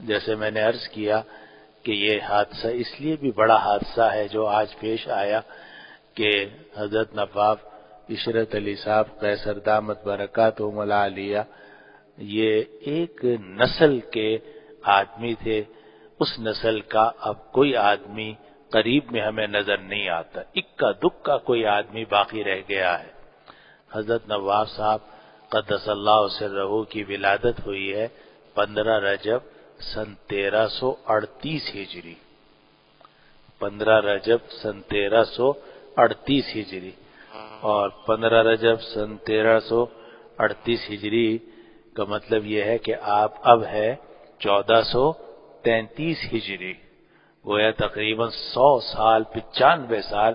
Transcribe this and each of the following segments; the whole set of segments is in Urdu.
جیسے میں نے عرض کیا کہ یہ حادثہ اس لیے بھی بڑا حادثہ ہے جو آج پیش آیا کہ حضرت نواب عشرت علی صاحب قیصر دامت برکاتہم العالیہ یہ ایک نسل کے آدمی تھے. اس نسل کا اب کوئی آدمی قریب میں ہمیں نظر نہیں آتا. اکا دکا کوئی آدمی باقی رہ گیا ہے. حضرت نواب صاحب قدس اللہ سرہ کی ولادت ہوئی ہے 15 رجب سن 1338 ہجری. 15 رجب سن 1338 ہجری اور 15 رجب سن 1338 ہجری کا مطلب یہ ہے کہ آپ اب ہے 1433 ہجری. گویا تقریباً 100 سال 95 سال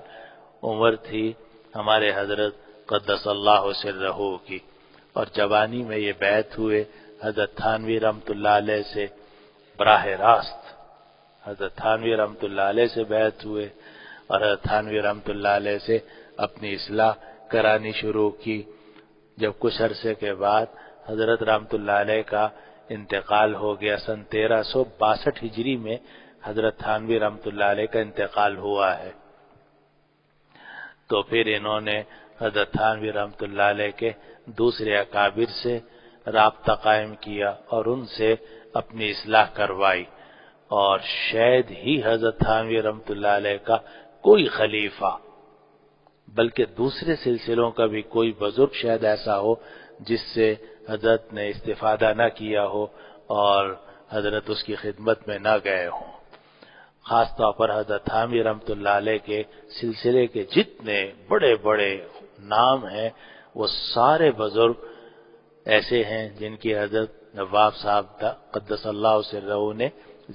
عمر تھی ہمارے حضرت قدس اللہ سرہ کی. اور جوانی میں یہ بیعت ہوئے حضرت تھانوی رحمۃ اللہ علیہ سے براہ راست. حضرت تھانوی رحمۃ اللہ علیہ سے بیعت ہوئے اور حضرت تھانوی رحمۃ اللہ علیہ سے اپنی اصلاح کرانی شروع کی. جب کچھ عرصے کے بعد حضرت رحمۃ اللہ علیہ کا انتقال ہو گیا سن 1362 ہجری میں حضرت تھانوی رحمۃ اللہ علیہ کا انتقال ہوا ہے. تو پھر انہوں نے حضرت تھانوی رحمۃ اللہ علیہ کے دوسرے اکابر سے رابطہ قائم کیا اور ان سے اپنی اصلاح کروائی. اور شاید ہی حضرت تھانوی رحمۃ اللہ علیہ کا کوئی خلیفہ بلکہ دوسرے سلسلوں کا بھی کوئی بزرگ شاید ایسا ہو جس سے حضرت نے استفادہ نہ کیا ہو اور حضرت اس کی خدمت میں نہ گئے ہوں. خاص طور پر حضرت تھانوی رحمۃ اللہ علیہ کے سلسلے کے جتنے بڑے بڑے نام ہیں وہ سارے بزرگ ایسے ہیں جن کی حضرت نواب صاحب قدس اللہ سرہ نے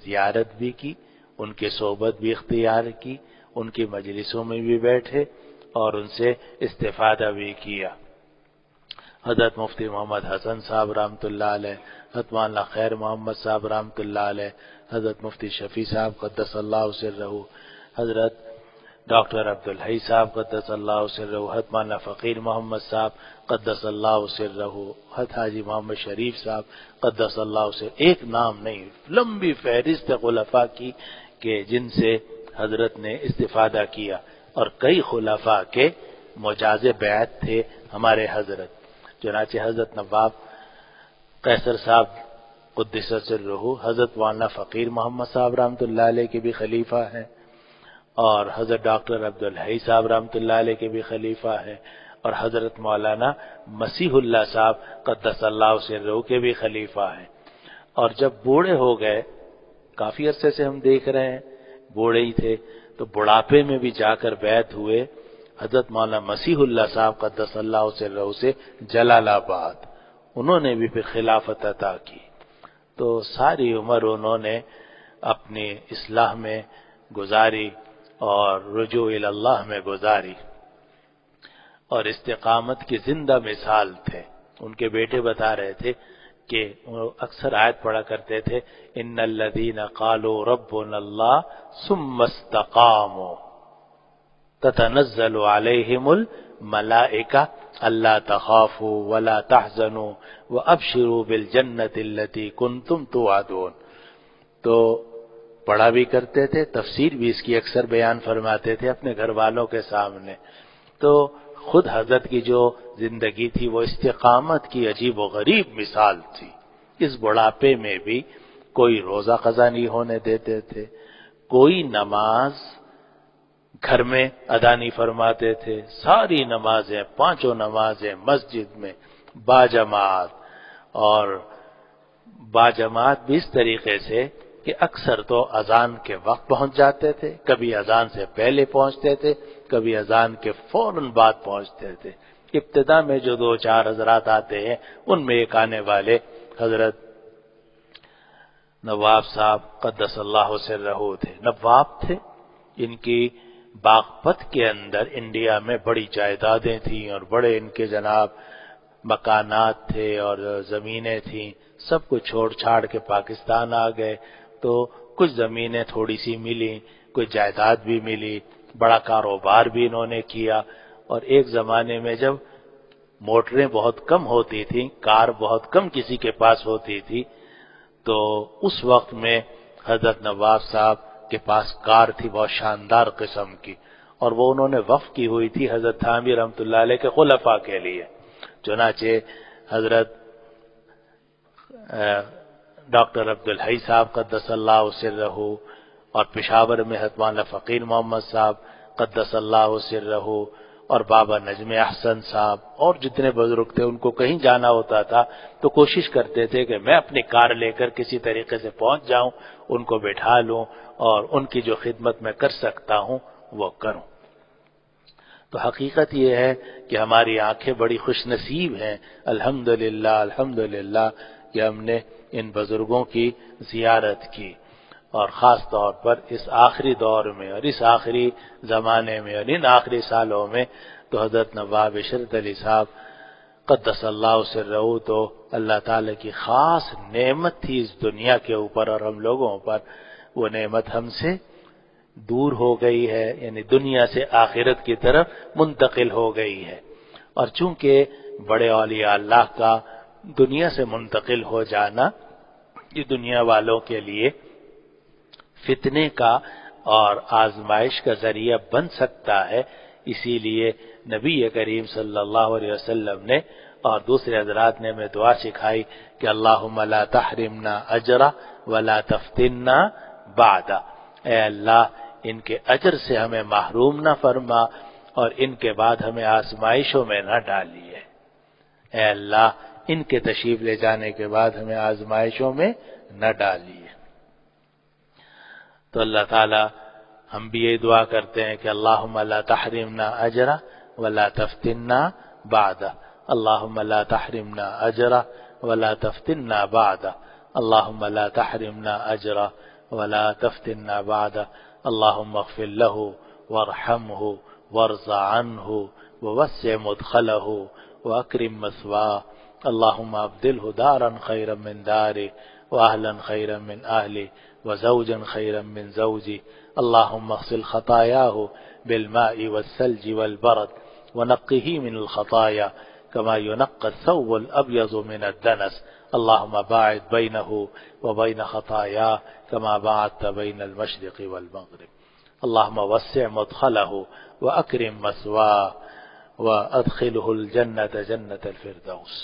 زیارت بھی کی، ان کے صحبت بھی اختیار کی، ان کی مجلسوں میں بھی بیٹھے اور ان سے استفادہ بھی کیا. حضرت مفتی محمد حسن صاحب رحمۃ اللہ علیہ، حضرت مولانا خیر محمد صاحب رحمۃ اللہ علیہ، حضرت مفتی شفیع صاحب قدس اللہ سرہ، حضرت ڈاکٹر عبدالحی صاحب قدس اللہ سرہ، حضرت مولانا فقیر محمد صاحب قدس اللہ سرہ، حضرت حاجی محمد شریف صاحب قدس اللہ سرہ. ایک نام نہیں، لمبی فہرست خلفاء کی کہ جن سے حضرت نے استفادہ کیا. اور کئی خلفاء کے مجاز بیعت تھے ہمارے حضرت. چنانچہ حضرت نواب قیصر صاحب قدس سرہ حضرت مولانا فقیر محمد صاحب رحمۃ اللہ علیہ کے بھی خلیفہ ہیں اور حضرت ڈاکٹر عبدالحی صاحب رحمۃ اللہ علیہ کے بھی خلیفہ ہیں اور حضرت مولانا مسیح اللہ صاحب قدس اللہ سرہ کے بھی خلیفہ ہیں. اور جب بوڑھے ہو گئے، کافی عرصے سے ہم دیکھ رہے ہیں بوڑھے ہی تھے، تو بڑھاپے میں بھی جا کر بیعت ہوئے حضرت مولانا مسیح اللہ صاحب قدس اللہ سرہ سے جلال آباد. انہوں نے بھی پھر خلافت عطا کی. تو ساری عمر انہوں نے اپنی اصلاح میں گزاری اور رجوع اللہ میں گزاری اور استقامت کی زندہ مثال تھے. ان کے بیٹے بتا رہے تھے کہ وہ اکثر آیت پڑھا کرتے تھے ان الذین قالوا ربنا اللہ ثم استقاموا تتنزل علیہم الملائکہ الا تخافوا ولا تحزنوا وابشروا بالجنۃ التی کنتم توعدون. تو پڑھا بھی کرتے تھے، تفسیر بھی اس کی اکثر بیان فرماتے تھے اپنے گھر والوں کے سامنے. تو خود حضرت کی جو زندگی تھی وہ استقامت کی عجیب و غریب مثال تھی. اس بڑھاپے میں بھی کوئی روزہ قضا نہیں ہونے دیتے تھے، کوئی نماز گھر میں ادا نہیں فرماتے تھے. ساری نمازیں، پانچوں نمازیں مسجد میں باجماعت، اور باجماعت بھی اس طریقے سے کہ اکثر تو اذان کے وقت پہنچ جاتے تھے، کبھی اذان سے پہلے پہنچتے تھے، کبھی اذان کے فوراً بعد پہنچتے تھے. ابتدا میں جو 2-4 حضرات آتے ہیں ان میں ایک آنے والے حضرت نواب صاحب قدس اللہ سرہ تھے. نواب تھے، ان کی باغپت کے اندر انڈیا میں بڑی جائیدادیں تھیں اور بڑے ان کے جناب مکانات تھے اور زمینیں تھیں. سب کو چھوڑ چھاڑ کے پاکستان آ گئے تو کچھ زمینیں تھوڑی سی ملی، کوئی جائیداد بھی ملی، بڑا کاروبار بھی انہوں نے کیا. اور ایک زمانے میں جب موٹریں بہت کم ہوتی تھیں، کار بہت کم کسی کے پاس ہوتی تھی، تو اس وقت میں حضرت نواب صاحب کے پاس کار تھی بہت شاندار قسم کی، اور وہ انہوں نے وقف کی ہوئی تھی حضرت تھانوی رحمۃ اللہ علیہ کے خلفاء کے لیے۔ چنانچہ حضرت ڈاکٹر عبدالحی صاحب قدس اللہ سرہ، اور پشاور میں حضرت مولانا فقیر محمد صاحب قدس اللہ سرہ، اور بابا نجم احسن صاحب اور جتنے بزرگ تھے، ان کو کہیں جانا ہوتا تھا تو کوشش کرتے تھے کہ میں اپنی کار لے کر کسی طریقے سے پہنچ جاؤں، ان کو بٹھا لوں اور ان کی جو خدمت میں کر سکتا ہوں وہ کروں۔ تو حقیقت یہ ہے کہ ہماری آنکھیں بڑی خوش نصیب ہیں، الحمدللہ الحمدللہ، کہ ہم نے ان بزرگوں کی زیارت کی، اور خاص طور پر اس آخری دور میں اور اس آخری زمانے میں اور ان آخری سالوں میں تو حضرت نواب عشرت علی صاحب قدس اللہ سرہ تو اللہ تعالی کی خاص نعمت تھی اس دنیا کے اوپر، اور ہم لوگوں پر وہ نعمت ہم سے دور ہو گئی ہے، یعنی دنیا سے آخرت کی طرف منتقل ہو گئی ہے۔ اور چونکہ بڑے اولیاء اللہ کا دنیا سے منتقل ہو جانا یہ دنیا والوں کے لیے فتنے کا اور آزمائش کا ذریعہ بن سکتا ہے، اسی لیے نبی کریم صلی اللہ علیہ وسلم نے اور دوسرے حضرات نے ہمیں دعا سکھائی کہ اللہم لا تحرمنا اجرا ولا تفتنا بعد، اے اللہ ان کے اجر سے ہمیں محروم نہ فرما اور ان کے بعد ہمیں آزمائشوں میں نہ ڈالیے، اے اللہ ان کے تشریف لے جانے کے بعد ہمیں آزمائشوں میں نہ ڈالیے۔ تو اللہ تعالی ہم بھی یہ دعا کرتے ہیں کہ اللہم لا تحرمنا اجرا ولا تفتنا بعد، اللہم لا تحرمنا اجرا ولا تفتنا بعد، اللہم لا تحرمنا اجرا ولا تفتنا بعد، اللہم اغفر له وارحمه وارض عنه ووسع مدخله واکرم مثواه، اللہم ابدلہ دارا خیرا من دارہ واہلا خیرا من اہلہ وزوجا خیرا من زوجہ، اللہم اغسل خطایاہ بالماء والثلج والبرد ونقہ من الخطایا كما ينقى الثوب الأبيض من الدنس، اللهم باعد بينه وبين خطاياه كما باعدت بين المشرق والمغرب، اللهم وسع مدخله وأكرم مثواه وأدخله الجنة جنة الفردوس۔